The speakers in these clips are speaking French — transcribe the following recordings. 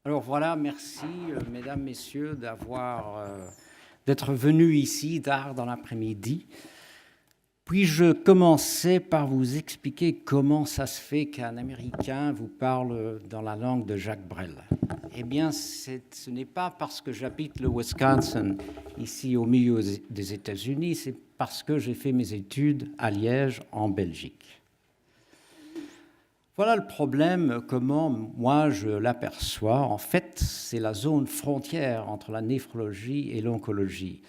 Alors voilà, merci mesdames, messieurs d'être venus ici tard dans l'après-midi. Puis-je commencer par vous expliquer comment ça se fait qu'un Américain vous parle dans la langue de Jacques Brel? Eh bien, ce n'est pas parce que j'habite le Wisconsin, ici au milieu des États-Unis, c'est parce que j'ai fait mes études à Liège, en Belgique. Voilà le problème, comment moi je l'aperçois. En fait, c'est la zone frontière entre la néphrologie et l'oncologie.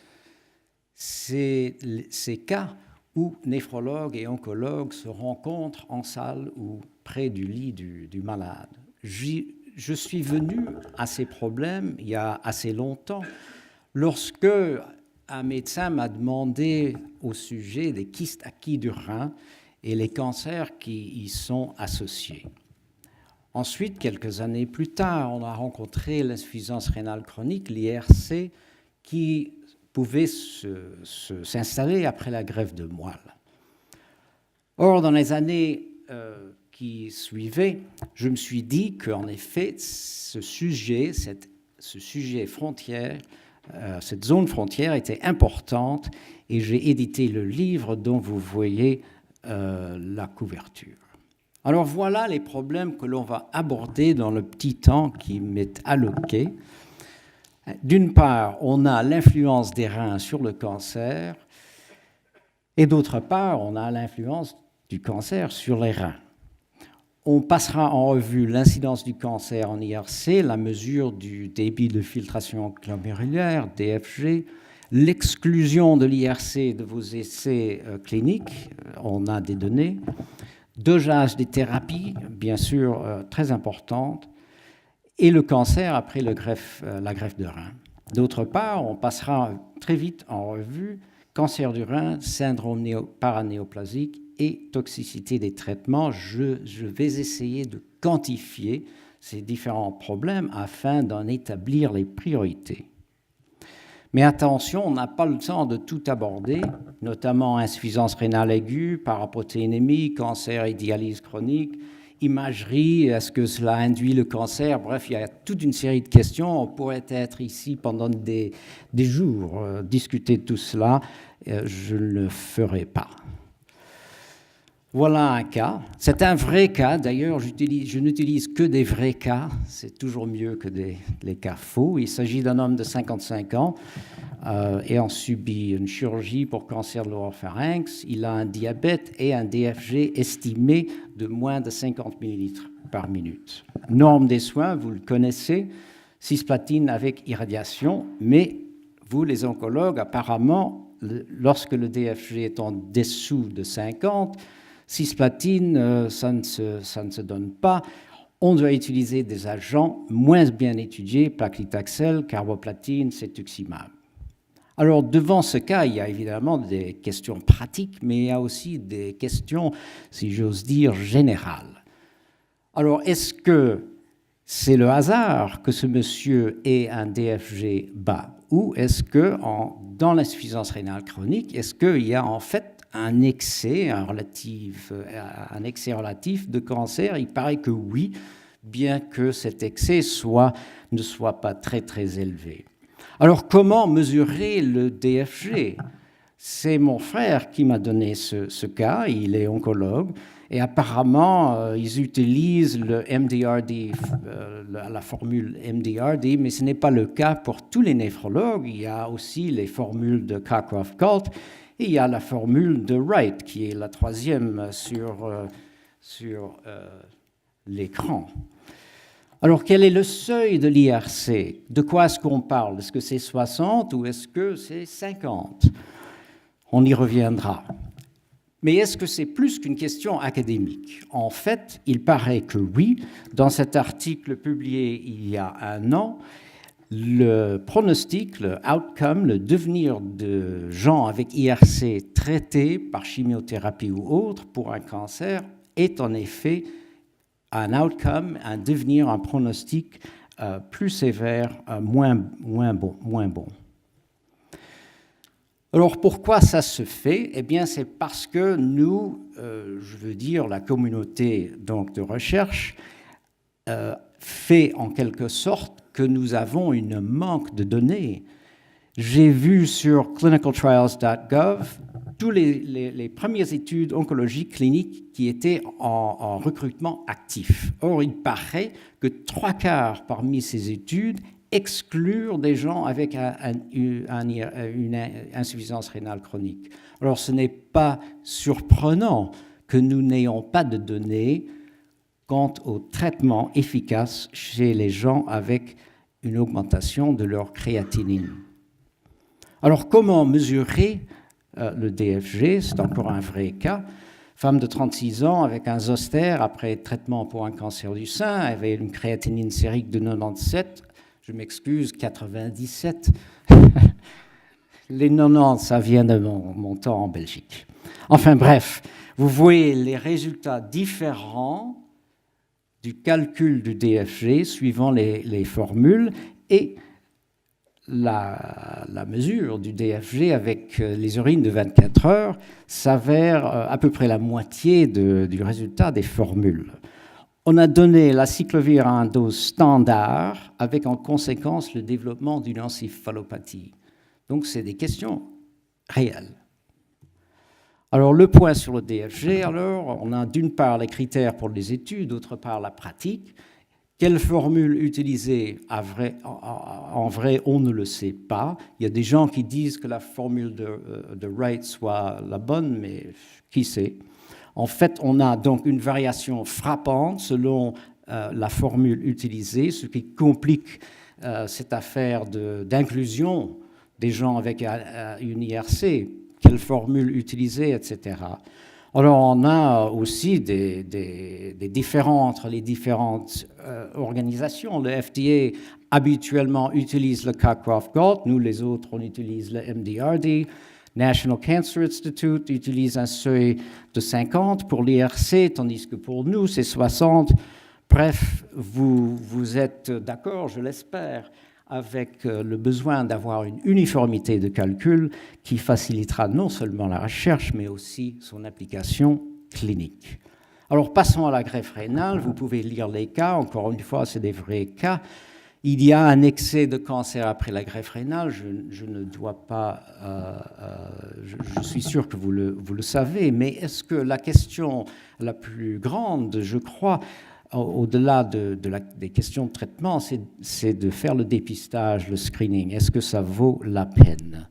C'est ces cas où néphrologues et oncologues se rencontrent en salle ou près du lit du malade. Je suis venu à ces problèmes il y a assez longtemps, lorsque un médecin m'a demandé au sujet des kystes acquis du rein et les cancers qui y sont associés. Ensuite, quelques années plus tard, on a rencontré l'insuffisance rénale chronique, l'IRC, qui pouvait s'installer après la greffe de moelle. Or, dans les années qui suivaient, je me suis dit qu'en effet, ce sujet frontière, cette zone frontière était importante, et j'ai édité le livre dont vous voyez la couverture. Alors voilà les problèmes que l'on va aborder dans le petit temps qui m'est alloqué. D'une part, on a l'influence des reins sur le cancer, et d'autre part, on a l'influence du cancer sur les reins. On passera en revue l'incidence du cancer en IRC, la mesure du débit de filtration glomérulaire, DFG, l'exclusion de l'IRC de vos essais cliniques, on a des données, dosage des thérapies, bien sûr très importante, et le cancer après la greffe de rein. D'autre part, on passera très vite en revue cancer du rein, syndrome paranéoplasique et toxicité des traitements. Je vais essayer de quantifier ces différents problèmes afin d'en établir les priorités. Mais attention, on n'a pas le temps de tout aborder, notamment insuffisance rénale aiguë, paraprotéinémie, cancer et dialyse chronique, imagerie, est-ce que cela induit le cancer? Bref, il y a toute une série de questions. On pourrait être ici pendant des jours, discuter de tout cela. Je ne le ferai pas. Voilà un cas. C'est un vrai cas. D'ailleurs, je n'utilise que des vrais cas. C'est toujours mieux que les cas faux. Il s'agit d'un homme de 55 ans ayant subi une chirurgie pour cancer de l'oropharynx. Il a un diabète et un DFG estimé de moins de 50 ml par minute. Norme des soins, vous le connaissez, cisplatin avec irradiation, mais vous, les oncologues, apparemment, lorsque le DFG est en dessous de 50, cisplatin, ça ne se donne pas. On doit utiliser des agents moins bien étudiés, paclitaxel, carboplatine, cetuximab. Alors, devant ce cas, il y a évidemment des questions pratiques, mais il y a aussi des questions, si j'ose dire, générales. Alors, est-ce que c'est le hasard que ce monsieur ait un DFG bas? Ou est-ce que, dans l'insuffisance rénale chronique, est-ce qu'il y a en fait un excès relatif de cancer? Il paraît que oui, bien que cet excès ne soit pas très, très élevé. Alors, comment mesurer le DFG? C'est mon frère qui m'a donné ce cas, il est oncologue, et apparemment, ils utilisent le MDRD, la formule MDRD, mais ce n'est pas le cas pour tous les néphrologues. Il y a aussi les formules de Cockcroft-Gault, et il y a la formule de Wright, qui est la troisième sur l'écran. Alors, quel est le seuil de l'IRC? De quoi est-ce qu'on parle? Est-ce que c'est 60 ou est-ce que c'est 50? On y reviendra. Mais est-ce que c'est plus qu'une question académique? En fait, il paraît que oui. Dans cet article publié il y a un an, le pronostic, le outcome, le devenir de gens avec IRC traités par chimiothérapie ou autre pour un cancer est en effet un outcome, un devenir, un pronostic plus sévère, moins bon. Alors pourquoi ça se fait? Eh bien, c'est parce que nous, je veux dire la communauté donc, de recherche, fait en quelque sorte que nous avons une manque de données. J'ai vu sur clinicaltrials.gov toutes les premières études oncologiques cliniques qui étaient en recrutement actif. Or, il paraît que 3/4 parmi ces études exclure des gens avec une insuffisance rénale chronique. Alors, ce n'est pas surprenant que nous n'ayons pas de données quant au traitement efficace chez les gens avec une augmentation de leur créatinine. Alors, comment mesurer le DFG? C'est encore un vrai cas. Femme de 36 ans avec un zoster après traitement pour un cancer du sein, avait une créatinine sérique de 97. Je m'excuse, 97. Les 90, ça vient de mon temps en Belgique. Enfin bref, vous voyez les résultats différents du calcul du DFG suivant les formules et la mesure du DFG avec les urines de 24 heures s'avère à peu près la moitié du résultat des formules. On a donné la cyclovir à une dose standard avec en conséquence le développement d'une encéphalopathie. Donc c'est des questions réelles. Alors le point sur le DFG, alors, on a d'une part les critères pour les études, d'autre part la pratique. Quelle formule utiliser en vrai, on ne le sait pas. Il y a des gens qui disent que la formule de Wright soit la bonne, mais qui sait? En fait, on a donc une variation frappante selon la formule utilisée, ce qui complique cette affaire d'inclusion des gens avec une IRC, quelle formule utiliser, etc. Alors, on a aussi des différends entre les différentes organisations. Le FDA habituellement utilise le Cockcroft-Gault, nous les autres, on utilise le MDRD. National Cancer Institute utilise un seuil de 50 pour l'IRC, tandis que pour nous, c'est 60. Bref, vous êtes d'accord, je l'espère, avec le besoin d'avoir une uniformité de calcul qui facilitera non seulement la recherche, mais aussi son application clinique. Alors, passons à la greffe rénale. Vous pouvez lire les cas. Encore une fois, c'est des vrais cas. Il y a un excès de cancer après la greffe rénale. Je ne dois pas... je suis sûr que vous le savez. Mais est-ce que la question la plus grande, je crois, au-delà des questions de traitement, c'est de faire le dépistage, le screening. Est-ce que ça vaut la peine?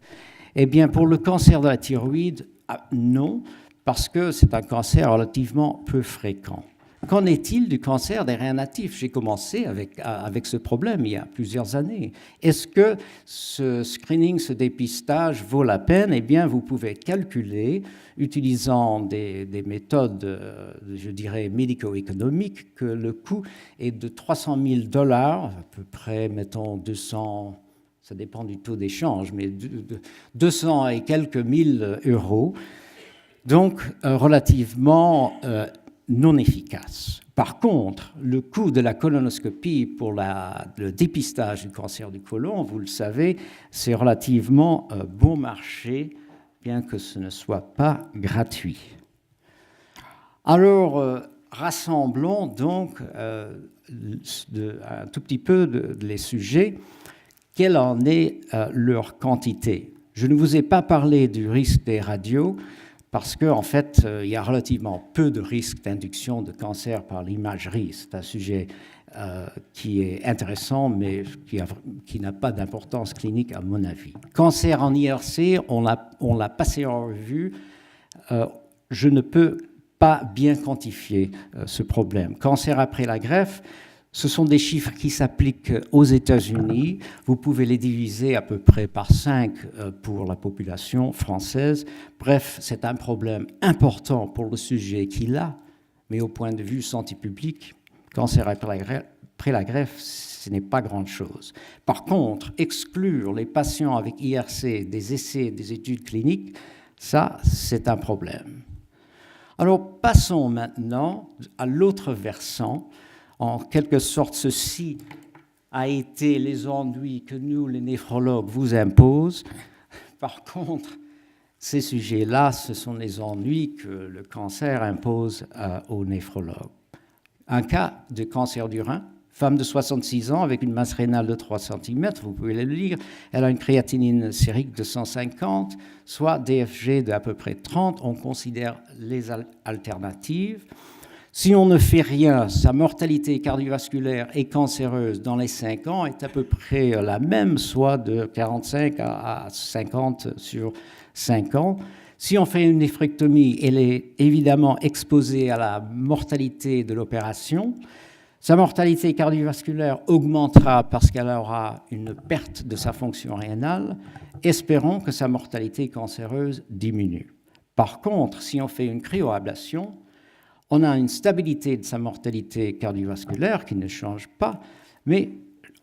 Eh bien, pour le cancer de la thyroïde, non, parce que c'est un cancer relativement peu fréquent. Qu'en est-il du cancer des reins natifs? J'ai commencé avec ce problème il y a plusieurs années. Est-ce que ce screening, ce dépistage vaut la peine? Eh bien, vous pouvez calculer, utilisant des méthodes, je dirais, médico-économiques, que le coût est de $300 000, à peu près, mettons, 200, ça dépend du taux d'échange, mais 200 et quelques mille euros. Donc, relativement non efficace. Par contre, le coût de la colonoscopie pour le dépistage du cancer du côlon, vous le savez, c'est relativement bon marché, bien que ce ne soit pas gratuit. Alors, rassemblons donc un tout petit peu les sujets. Quelle en est leur quantité? Je ne vous ai pas parlé du risque des radios, parce qu'en fait, il y a relativement peu de risques d'induction de cancer par l'imagerie. C'est un sujet qui est intéressant, mais qui n'a pas d'importance clinique, à mon avis. Cancer en IRC, on l'a passé en revue. Je ne peux pas bien quantifier ce problème. Cancer après la greffe, ce sont des chiffres qui s'appliquent aux États-Unis. Vous pouvez les diviser à peu près par 5 pour la population française. Bref, c'est un problème important pour le sujet qu'il a, mais au point de vue santé publique, cancer après la greffe, ce n'est pas grand-chose. Par contre, exclure les patients avec IRC des essais, des études cliniques, ça, c'est un problème. Alors, passons maintenant à l'autre versant. En quelque sorte, ceci a été les ennuis que nous, les néphrologues, vous imposent. Par contre, ces sujets-là, ce sont les ennuis que le cancer impose aux néphrologues. un cas de cancer du rein, femme de 66 ans avec une masse rénale de 3 cm, vous pouvez le lire, elle a une créatinine sérique de 150, soit DFG de à peu près 30, on considère les alternatives. Si on ne fait rien, sa mortalité cardiovasculaire et cancéreuse dans les 5 ans est à peu près la même, soit de 45 à 50 sur 5 ans. Si on fait une néphrectomie, elle est évidemment exposée à la mortalité de l'opération. Sa mortalité cardiovasculaire augmentera parce qu'elle aura une perte de sa fonction rénale. Espérons que sa mortalité cancéreuse diminue. Par contre, si on fait une cryoablation, on a une stabilité de sa mortalité cardiovasculaire qui ne change pas, mais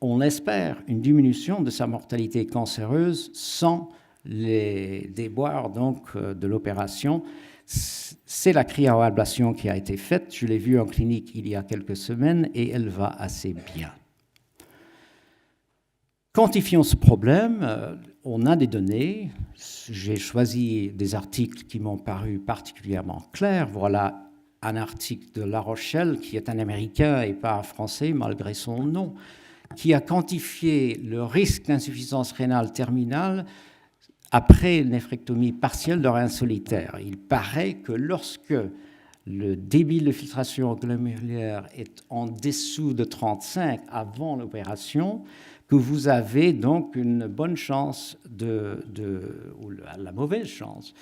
on espère une diminution de sa mortalité cancéreuse sans les déboires donc, de l'opération. C'est la cryoablation qui a été faite. Je l'ai vue en clinique il y a quelques semaines et elle va assez bien. Quantifions ce problème. On a des données. J'ai choisi des articles qui m'ont paru particulièrement clairs. Voilà un article de La Rochelle, qui est un Américain et pas un Français, malgré son nom, qui a quantifié le risque d'insuffisance rénale terminale après une néphrectomie partielle de rein solitaire. Il paraît que lorsque le débit de filtration glomérulaire est en dessous de 35 avant l'opération, que vous avez donc une bonne chance ou la mauvaise chance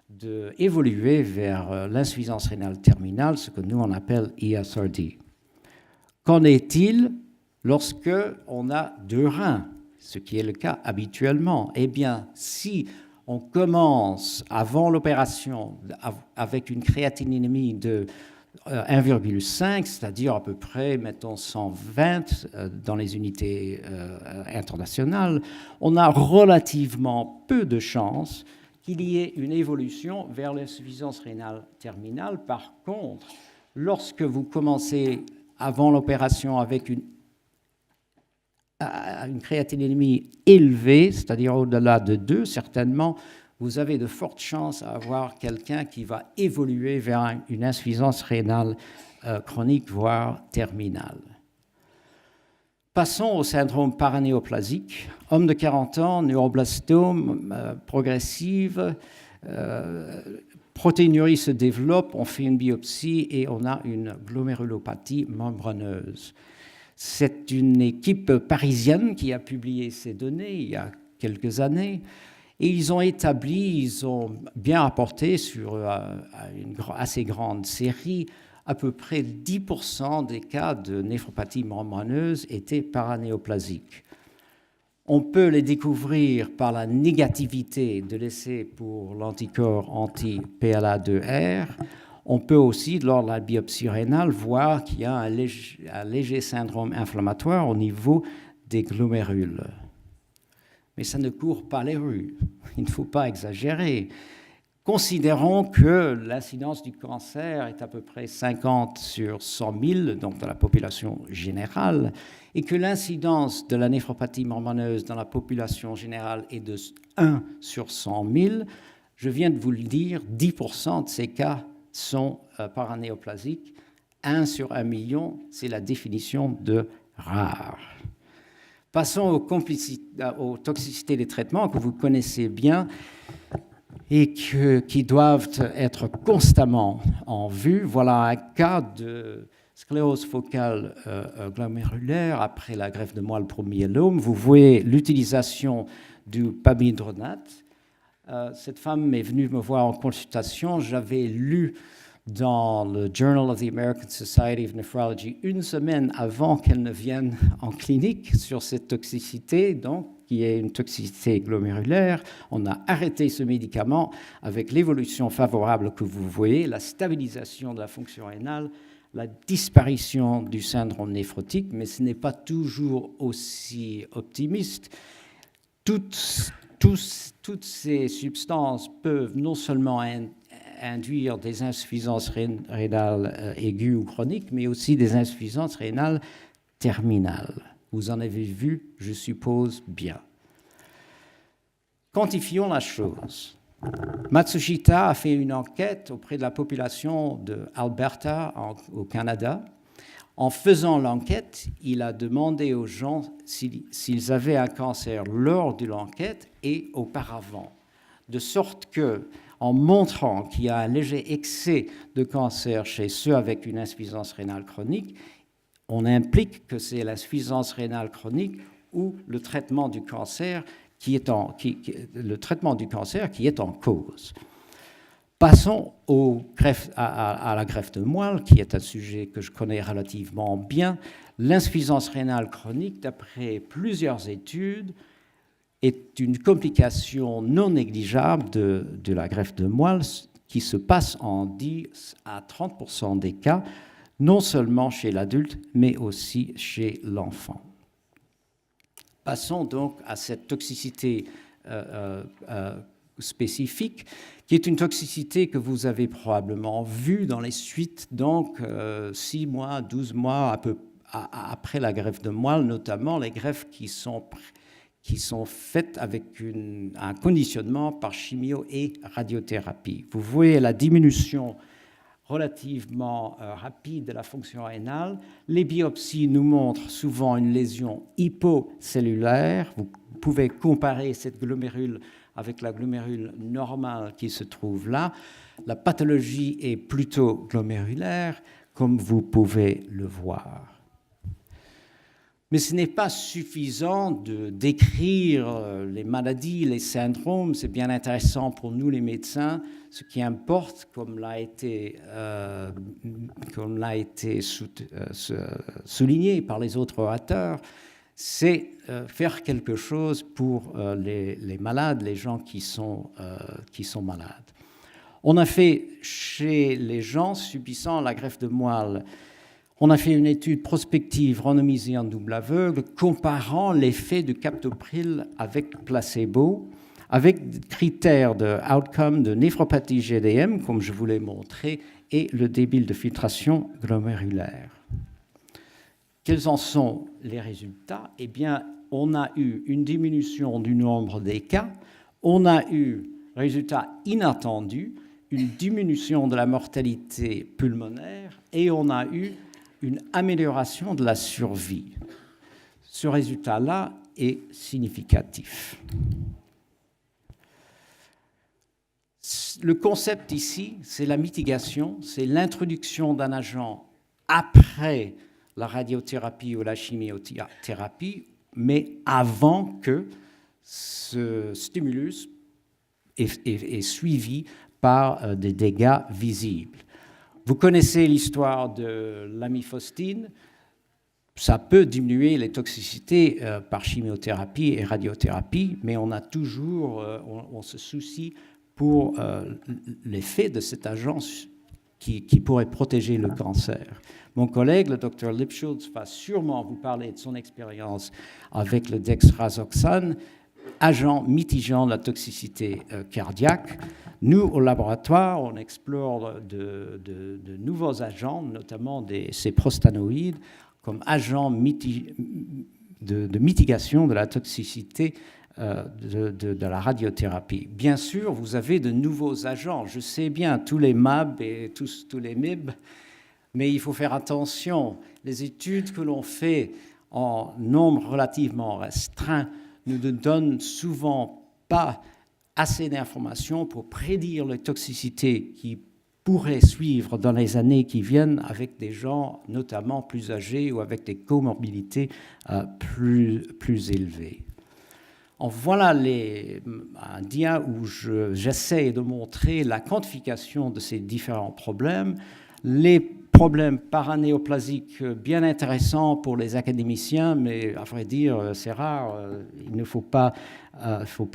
d'évoluer vers l'insuffisance rénale terminale, ce que nous on appelle ESRD. Qu'en est-il lorsque on a 2 reins, ce qui est le cas habituellement? Eh bien, si on commence avant l'opération avec une créatininémie de 1,5, c'est-à-dire à peu près, mettons, 120 dans les unités internationales, on a relativement peu de chances qu'il y ait une évolution vers l'insuffisance rénale terminale. Par contre, lorsque vous commencez avant l'opération avec une créatininémie élevée, c'est-à-dire au-delà de 2, certainement, vous avez de fortes chances à avoir quelqu'un qui va évoluer vers une insuffisance rénale chronique, voire terminale. Passons au syndrome paranéoplasique. Homme de 40 ans, neuroblastome progressive, protéinurie se développe, on fait une biopsie et on a une glomérulopathie membraneuse. C'est une équipe parisienne qui a publié ces données il y a quelques années et ils ont bien rapporté sur une assez grande série, à peu près 10% des cas de néphropathie membraneuse étaient paranéoplasiques. On peut les découvrir par la négativité de l'essai pour l'anticorps anti-PLA2R. On peut aussi, lors de la biopsie rénale, voir qu'il y a un léger syndrome inflammatoire au niveau des glomérules. Mais ça ne court pas les rues. Il ne faut pas exagérer. Considérons que l'incidence du cancer est à peu près 50 sur 100 000, donc dans la population générale, et que l'incidence de la néphropathie membraneuse dans la population générale est de 1 sur 100 000. Je viens de vous le dire, 10% de ces cas sont paranéoplasiques. 1 sur 1 million, c'est la définition de rare. Passons aux toxicités des traitements que vous connaissez bien et qui doivent être constamment en vue. Voilà un cas de sclérose focale glomérulaire après la greffe de moelle pour myélome. Vous voyez l'utilisation du pamidronate. Cette femme est venue me voir en consultation. J'avais lu dans le Journal of the American Society of Nephrology 1 semaine avant qu'elle ne vienne en clinique sur cette toxicité, donc qui est une toxicité glomérulaire. On a arrêté ce médicament avec l'évolution favorable que vous voyez, la stabilisation de la fonction rénale, la disparition du syndrome néphrotique, mais ce n'est pas toujours aussi optimiste. Toutes ces substances peuvent non seulement induire des insuffisances rénales aiguës ou chroniques, mais aussi des insuffisances rénales terminales. Vous en avez vu, je suppose, bien. Quantifions la chose. Matsushita a fait une enquête auprès de la population d'Alberta au Canada En faisant l'enquête, il a demandé aux gens s'ils avaient un cancer lors de l'enquête et auparavant, de sorte que, en montrant qu'il y a un léger excès de cancer chez ceux avec une insuffisance rénale chronique, on implique que c'est l'insuffisance rénale chronique ou le traitement du cancer qui est en cause. Passons à la greffe de moelle, qui est un sujet que je connais relativement bien. L'insuffisance rénale chronique, d'après plusieurs études, est une complication non négligeable de la greffe de moelle qui se passe en 10 à 30% des cas, non seulement chez l'adulte, mais aussi chez l'enfant. Passons donc à cette toxicité spécifique, qui est une toxicité que vous avez probablement vue dans les suites, donc 6 mois, 12 mois après la greffe de moelle, notamment les greffes qui sont faites avec un conditionnement par chimio et radiothérapie. Vous voyez la diminution relativement rapide de la fonction rénale. Les biopsies nous montrent souvent une lésion hypocellulaire. Vous pouvez comparer cette glomérule avec la glomérule normale qui se trouve là. La pathologie est plutôt glomérulaire, comme vous pouvez le voir. Mais ce n'est pas suffisant de décrire les maladies, les syndromes. C'est bien intéressant pour nous, les médecins. Ce qui importe, comme l'a été souligné par les autres orateurs, c'est faire quelque chose pour les malades, les gens qui sont malades. On a fait chez les gens subissant la greffe de moelle, on a fait une étude prospective randomisée en double aveugle comparant l'effet de captopril avec placebo, avec critères de outcome de néphropathie GDM, comme je vous l'ai montré, et le débit de filtration glomérulaire. Quels en sont les résultats? Eh bien, on a eu une diminution du nombre des cas, on a eu, résultat inattendu, une diminution de la mortalité pulmonaire et on a eu une amélioration de la survie. Ce résultat-là est significatif. Le concept ici, c'est la mitigation, c'est l'introduction d'un agent après la radiothérapie ou la chimiothérapie, mais avant que ce stimulus est suivi par des dégâts visibles. Vous connaissez l'histoire de l'amifostine. Ça peut diminuer les toxicités par chimiothérapie et radiothérapie, mais on se soucie pour l'effet de cet agent qui pourrait protéger le cancer. Mon collègue, le Dr Lipschultz, va sûrement vous parler de son expérience avec le dexrazoxane, agent mitigeant la toxicité cardiaque. Nous, au laboratoire, on explore de nouveaux agents, notamment ces prostanoïdes, comme agents de mitigation de la toxicité de la radiothérapie. Bien sûr, vous avez de nouveaux agents. Je sais bien, tous les MAB et tous les MIB, mais il faut faire attention. Les études que l'on fait en nombre relativement restreint ne donnent souvent pas assez d'informations pour prédire les toxicités qui pourraient suivre dans les années qui viennent avec des gens notamment plus âgés ou avec des comorbidités plus élevées. Voilà un dia où j'essaie de montrer la quantification de ces différents problèmes. Les problèmes paranéoplasiques bien intéressants pour les académiciens, mais à vrai dire, c'est rare, il ne faut pas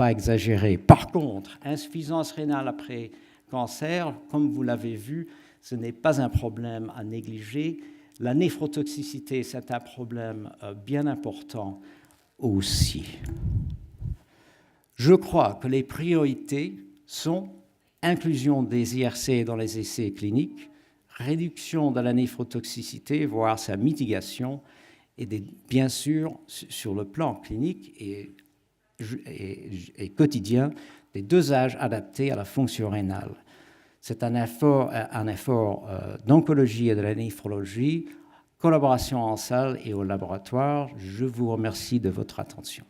exagérer. Par contre, insuffisance rénale après cancer, comme vous l'avez vu, ce n'est pas un problème à négliger. La néphrotoxicité, c'est un problème bien important aussi. Je crois que les priorités sont inclusion des IRC dans les essais cliniques, réduction de la néphrotoxicité, voire sa mitigation, et bien sûr, sur le plan clinique et quotidien, des dosages adaptés à la fonction rénale. C'est un effort d'oncologie et de la néphrologie collaboration en salle et au laboratoire. Je vous remercie de votre attention.